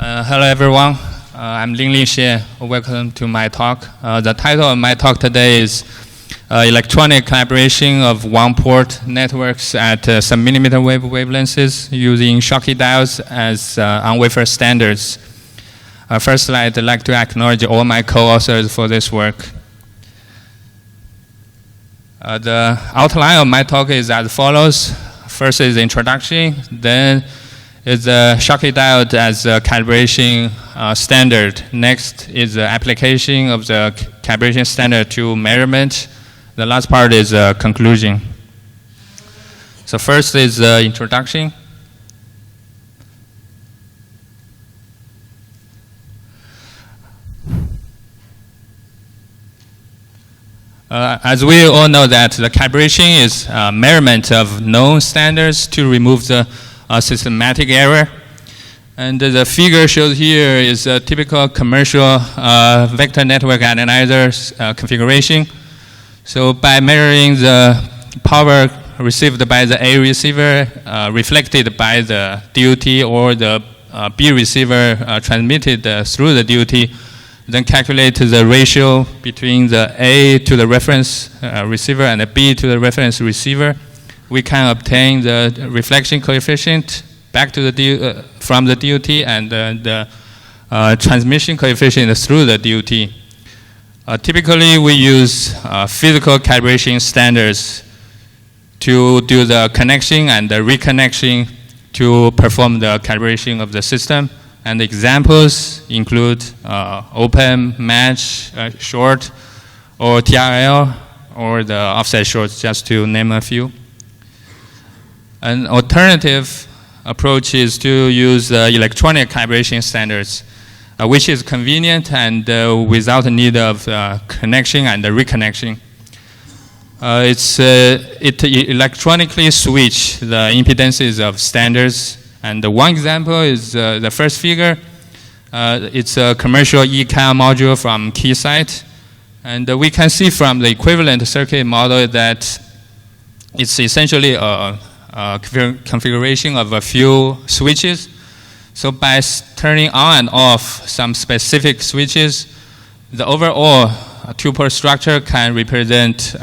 Hello everyone, I'm Linli Xie. Welcome to my talk. The title of my talk today is Electronic Calibration of One-Port Networks at Submillimeter Wavelengths using Schottky Diodes as On-Wafer Standards. First, I'd like to acknowledge all my co-authors for this work. The outline of my talk is as follows. First is the introduction, then is the Schottky Diode as a calibration standard. Next is the application of the calibration standard to measurement. The last part is conclusion. So first is the introduction. As we all know that the calibration is measurement of known standards to remove the systematic error. And the figure shown here is a typical commercial vector network analyzer configuration. So by measuring the power received by the A receiver reflected by the DOT or the B receiver transmitted through the DOT, then calculate the ratio between the A to the reference receiver and the B to the reference receiver. We can obtain the reflection coefficient back to the from the DOT and the transmission coefficient through the DOT. Typically, we use physical calibration standards to do the connection and the reconnection to perform the calibration of the system. And examples include open, match, short, or TRL, or the offset shorts, just to name a few. An alternative approach is to use electronic calibration standards, which is convenient and without the need of connection and reconnection. It electronically switch the impedances of standards. And one example is the first figure. It's a commercial eCal module from Keysight. And we can see from the equivalent circuit model that it's essentially a configuration of a few switches. So by turning on and off some specific switches, the overall two-port structure can represent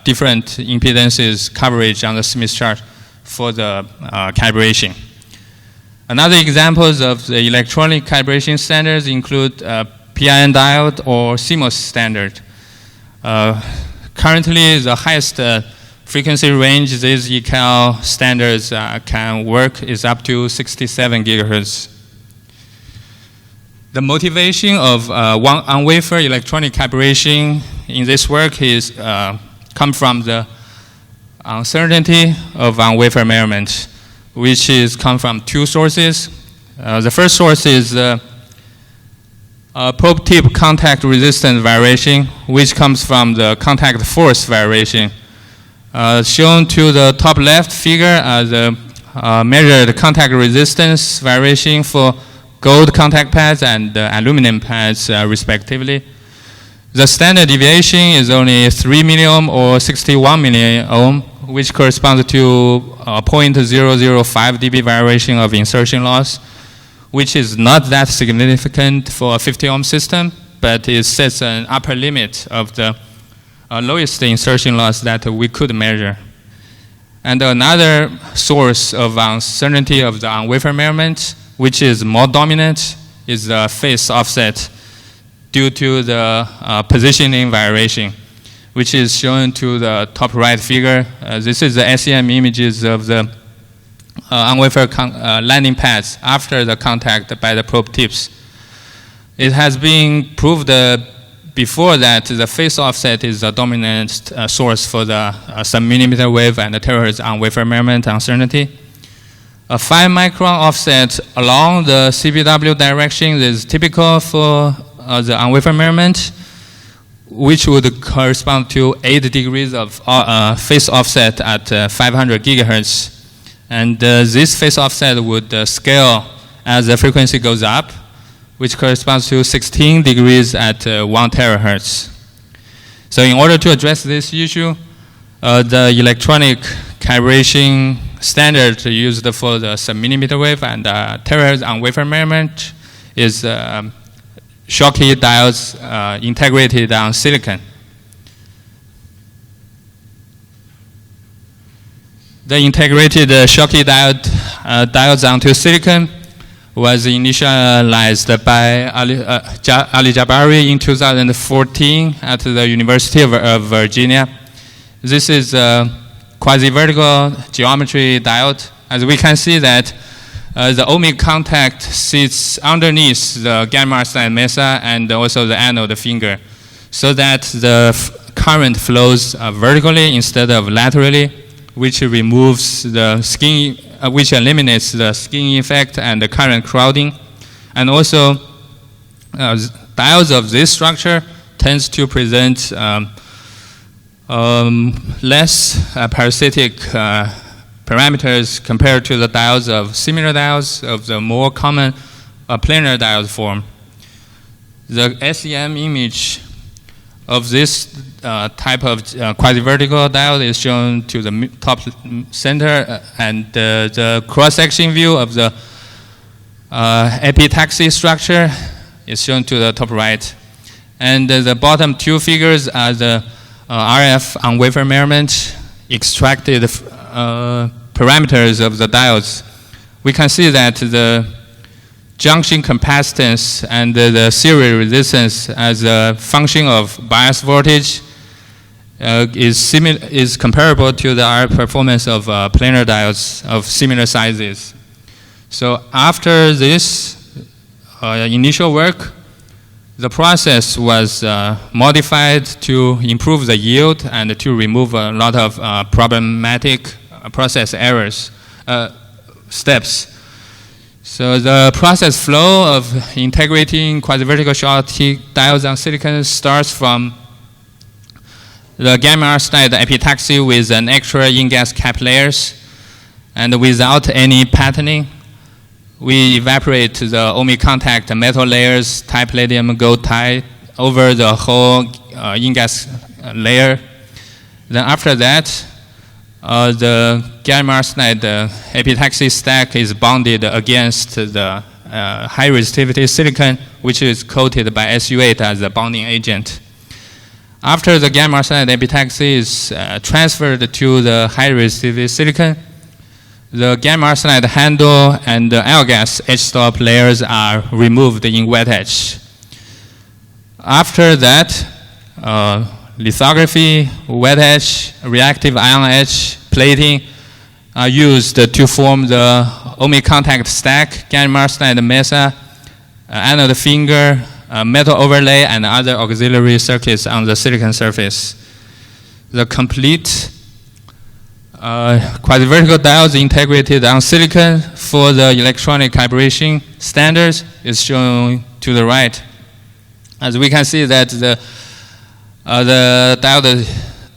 different impedances coverage on the Smith chart for the calibration. Another examples of the electronic calibration standards include PIN diode or CMOS standard. Currently, the highest frequency range these eCal standards can work is up to 67 gigahertz. The motivation of on-wafer electronic calibration in this work is come from the uncertainty of on-wafer measurement, which is come from two sources. The first source is probe tip contact resistance variation, which comes from the contact force variation. Shown to the top left figure as measured contact resistance variation for gold contact pads and aluminum pads respectively. The standard deviation is only 3 milliohm or 61 milliohm, which corresponds to 0.005 dB variation of insertion loss, which is not that significant for a 50 ohm system, but it sets an upper limit of the lowest insertion loss that we could measure. And another source of uncertainty of the on-wafer measurement, which is more dominant, is the phase offset due to the positioning variation, which is shown to the top right figure. This is the SEM images of the on-wafer landing pads after the contact by the probe tips. It has been proved before that the phase offset is the dominant source for the submillimeter wave and the terahertz on-wafer measurement uncertainty. A 5 micron offset along the CBW direction is typical for the on-wafer measurement, which would correspond to 8 degrees of phase offset at 500 gigahertz. And this phase offset would scale as the frequency goes up, which corresponds to 16 degrees at 1 terahertz. So in order to address this issue, the electronic calibration standard used for the submillimeter wave and terahertz on wafer measurement is Schottky diodes integrated on silicon. The integrated Schottky diodes onto silicon was initialized by Ali Jabari in 2014 at the University of Virginia. This is a quasi-vertical geometry diode. As we can see that the ohmic contact sits underneath the gamma arsenide mesa and also the anode finger, so that the current flows vertically instead of laterally, which removes the skin, which eliminates the skin effect and the current crowding. And also, diodes of this structure tends to present less parasitic parameters compared to the diodes of similar diodes of the more common planar diode form. The SEM image of this type of quasi-vertical diode is shown to the top center, and the cross-section view of the epitaxy structure is shown to the top right. And the bottom two figures are the RF on-wafer measurement extracted parameters of the diodes. We can see that the junction capacitance and the series resistance as a function of bias voltage is comparable to the RF performance of planar diodes of similar sizes. So after this initial work, the process was modified to improve the yield and to remove a lot of problematic process errors, steps. So the process flow of integrating quasi-vertical Schottky diodes on silicon starts from the gamma arsenide epitaxy with an extra in-gas cap layers, and without any patterning. We evaporate the ohmic contact metal layers, type palladium gold tie, over the whole in-gas layer. Then after that, the gamma arsenide epitaxy stack is bonded against the high resistivity silicon, which is coated by SU8 as a bonding agent. After the gamma arsenide epitaxy is transferred to the high resistivity silicon, the gamma arsenide handle and the L-gas etch-stop layers are removed in wet etch. After that, lithography, wet etch, reactive ion etch, plating are used to form the ohmic contact stack, gamma arsenide mesa, anode finger, metal overlay, and other auxiliary circuits on the silicon surface. The complete quasi-vertical diodes integrated on silicon for the electronic calibration standards is shown to the right. As we can see that the diode,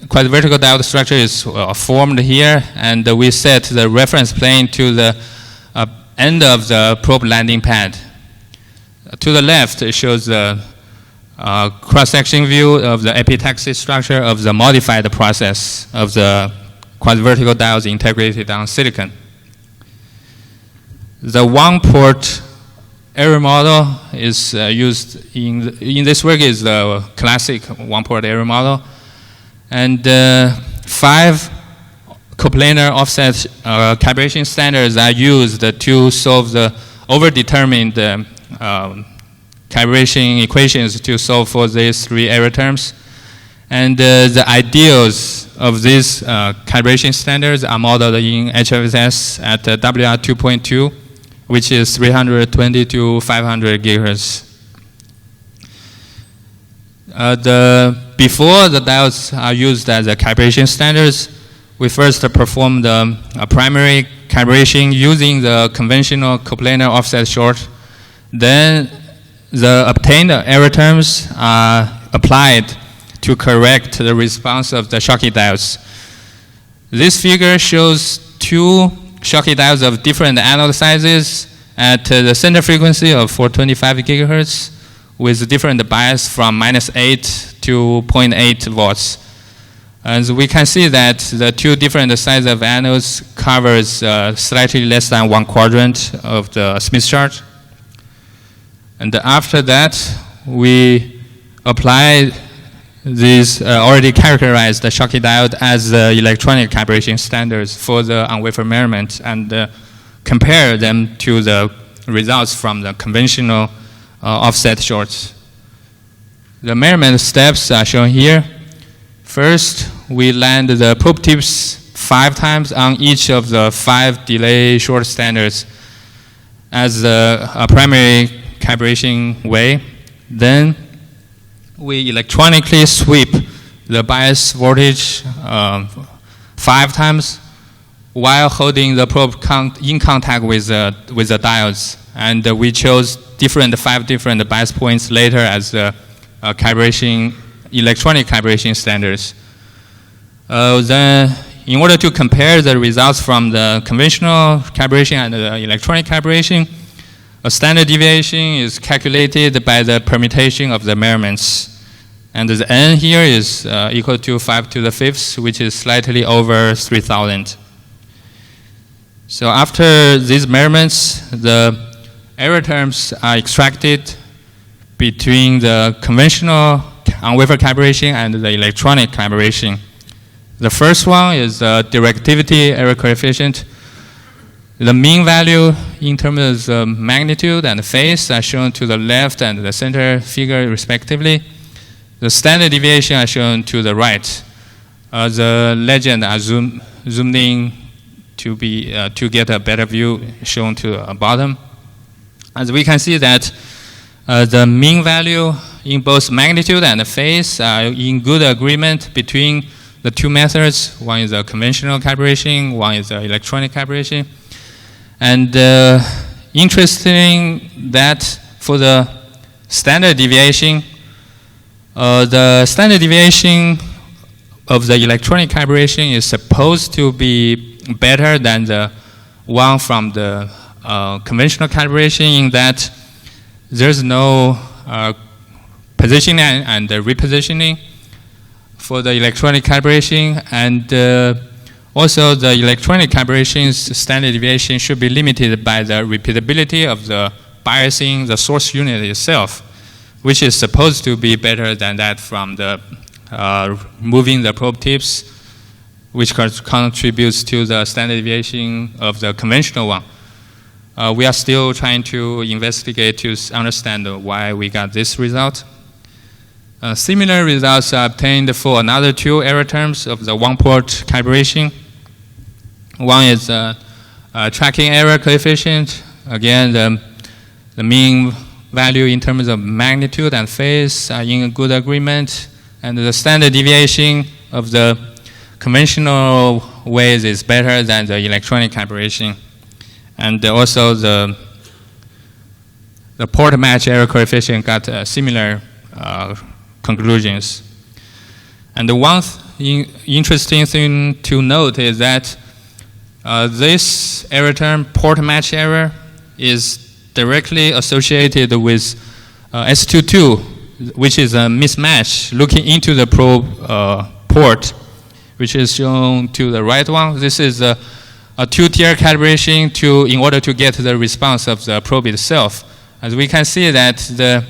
quasi-vertical diode structure is formed here, and we set the reference plane to the end of the probe landing pad. To the left, it shows the cross-section view of the epitaxy structure of the modified process of the quasi-vertical diodes integrated on silicon. The one-port error model is used in this work is the classic one-port error model, and 5 coplanar offset calibration standards are used to solve the overdetermined calibration equations to solve for these 3 error terms. And the ideals of these calibration standards are modeled in HFSS at WR 2.2, which is 320 to 500 gigahertz. Before the diodes are used as a calibration standards, we first perform the primary calibration using the conventional coplanar offset short. Then the obtained error terms are applied to correct the response of the Schottky diodes. This figure shows 2 Schottky diodes of different anode sizes at the center frequency of 425 gigahertz with different bias from -8 to 0.8 volts. And we can see that the 2 different sizes of anodes covers slightly less than 1/4 of the Smith chart. And after that, we apply these already characterized the Schottky diode as the electronic calibration standards for the on-wafer measurement and compare them to the results from the conventional offset shorts. The measurement steps are shown here. First, we land the probe tips 5 times on each of the 5 delay short standards as a primary calibration way. Then we electronically sweep the bias voltage 5 times while holding the probe in contact with the diodes. And we chose 5 different bias points later as the electronic calibration standards. Then, in order to compare the results from the conventional calibration and the electronic calibration, a standard deviation is calculated by the permutation of the measurements. And the n here is equal to 5 to the 5th, which is slightly over 3,000. So after these measurements, the error terms are extracted between the conventional on-wafer calibration and the electronic calibration. The first one is the directivity error coefficient. The mean value in terms of magnitude and phase are shown to the left and the center figure respectively. The standard deviation are shown to the right. The legend are zoomed in to get a better view shown to the bottom. As we can see that the mean value in both magnitude and phase are in good agreement between the 2 methods. One is the conventional calibration, one is the electronic calibration. And interesting that for the standard deviation, the standard deviation of the electronic calibration is supposed to be better than the one from the conventional calibration in that there's no positioning and repositioning for the electronic calibration, and also the electronic calibration's standard deviation should be limited by the repeatability of the biasing the source unit itself, which is supposed to be better than that from the moving the probe tips, which contributes to the standard deviation of the conventional one. We are still trying to investigate to understand why we got this result. Similar results are obtained for another 2 error terms of the one-port calibration. One is tracking error coefficient. Again, the mean value in terms of magnitude and phase are in good agreement, and the standard deviation of the conventional ways is better than the electronic calibration. And also the port match error coefficient got similar conclusions. And the one interesting thing to note is that this error term, port match error, is directly associated with S22, which is a mismatch looking into the probe port, which is shown to the right one. This is a 2-tier calibration in order to get the response of the probe itself. As we can see that the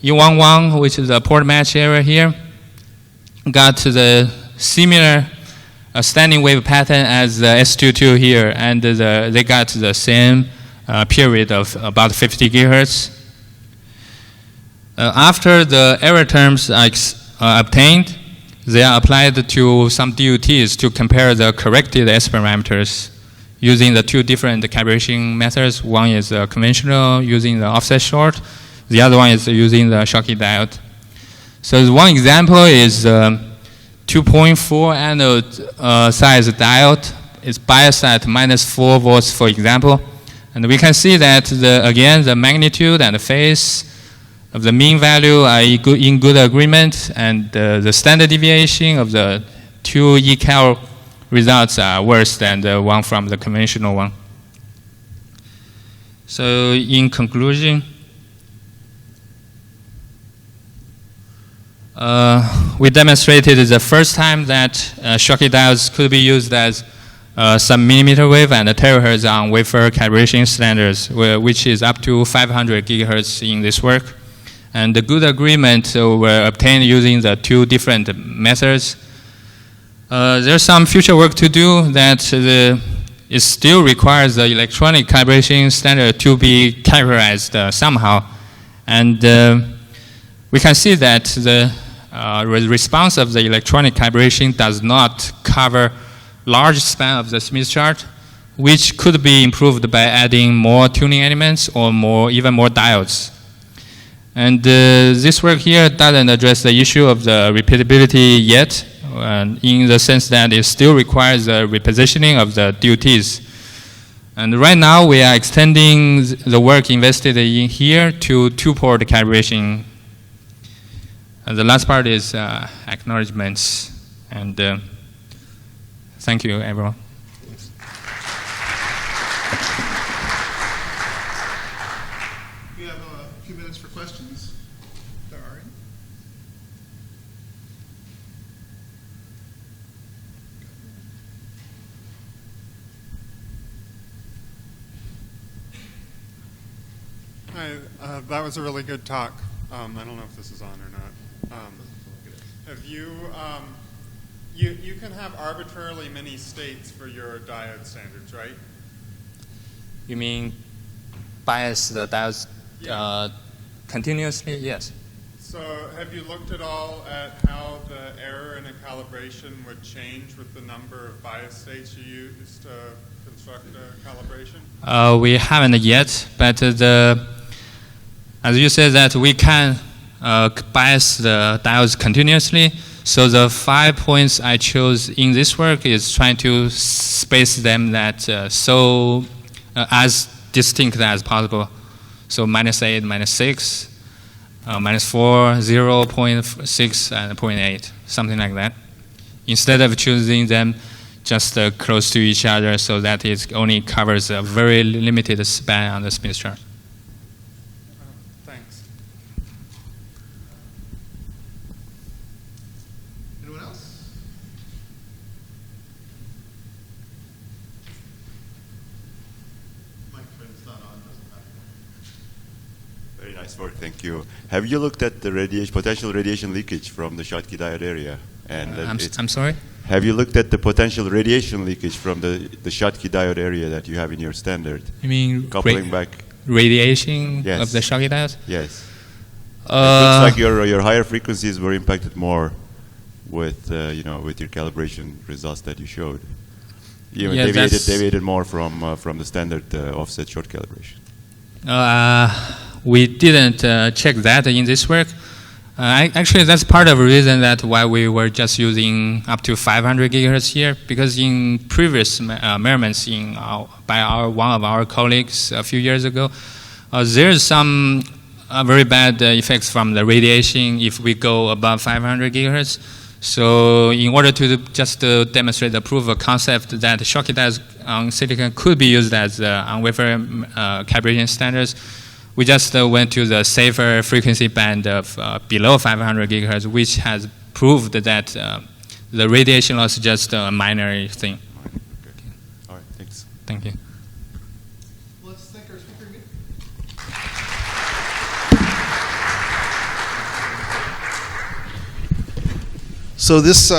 E11, which is a port match error here, got the similar standing wave pattern as the S22 here, and they got the same period of about 50 gigahertz. After the error terms are obtained, they are applied to some DUTs to compare the corrected S parameters using the 2 different calibration methods. One is conventional using the offset short. The other one is using the Schottky diode. So one example is 2.4 anode size diode. It's biased at -4 volts, for example. And we can see that, again, the magnitude and the phase of the mean value are in good agreement, and the standard deviation of the 2 eCal results are worse than the one from the conventional one. So in conclusion, we demonstrated the first time that Schottky diodes could be used as submillimeter wave and terahertz on-wafer calibration standards, which is up to 500 gigahertz in this work. And the good agreement were obtained using the two different methods. There's some future work to do that it still requires the electronic calibration standard to be characterized somehow. And we can see that the response of the electronic calibration does not cover large span of the Smith chart, which could be improved by adding more tuning elements or even more diodes. And this work here doesn't address the issue of the repeatability yet, in the sense that it still requires the repositioning of the duties. And right now we are extending the work invested in here to two-port calibration. And the last part is acknowledgements. And thank you, everyone. We have a few minutes for questions. There are any? Hi, that was a really good talk. I don't know if this is on or not. Have you, you can have arbitrarily many states for your diode standards, right? You mean bias the diodes continuously? Yes. So have you looked at all at how the error in a calibration would change with the number of bias states you use to construct a calibration? We haven't yet, but as you said that we can bias the diodes continuously. So the 5 points I chose in this work is trying to space them that as distinct as possible. So -8, -6, -4, 0, 0.6, and 0.8, something like that. Instead of choosing them just close to each other so that it only covers a very limited span on the Smith chart. Thanks. Anyone else? Microphone's not on, doesn't matter. Very nice work, thank you. Have you looked at the potential radiation leakage from the Schottky diode area? And I'm sorry? Have you looked at the potential radiation leakage from the Schottky diode area that you have in your standard? You mean coupling back radiation Yes. of the Schottky diodes? Yes. It looks like your higher frequencies were impacted more with with your calibration results that you showed. You deviated more from the standard offset short calibration. We didn't check that in this work. Actually, that's part of the reason that why we were just using up to 500 gigahertz here, because in previous measurements by one of our colleagues a few years ago, there's some very bad effects from the radiation if we go above 500 gigahertz. So in order to just demonstrate the proof of concept that Schottky diodes on silicon could be used as on-wafer calibration standards, we just went to the safer frequency band of below 500 gigahertz, which has proved that the radiation loss is just a minor thing. Okay. All right, thanks. Thank you. Let's thank our speaker again. So this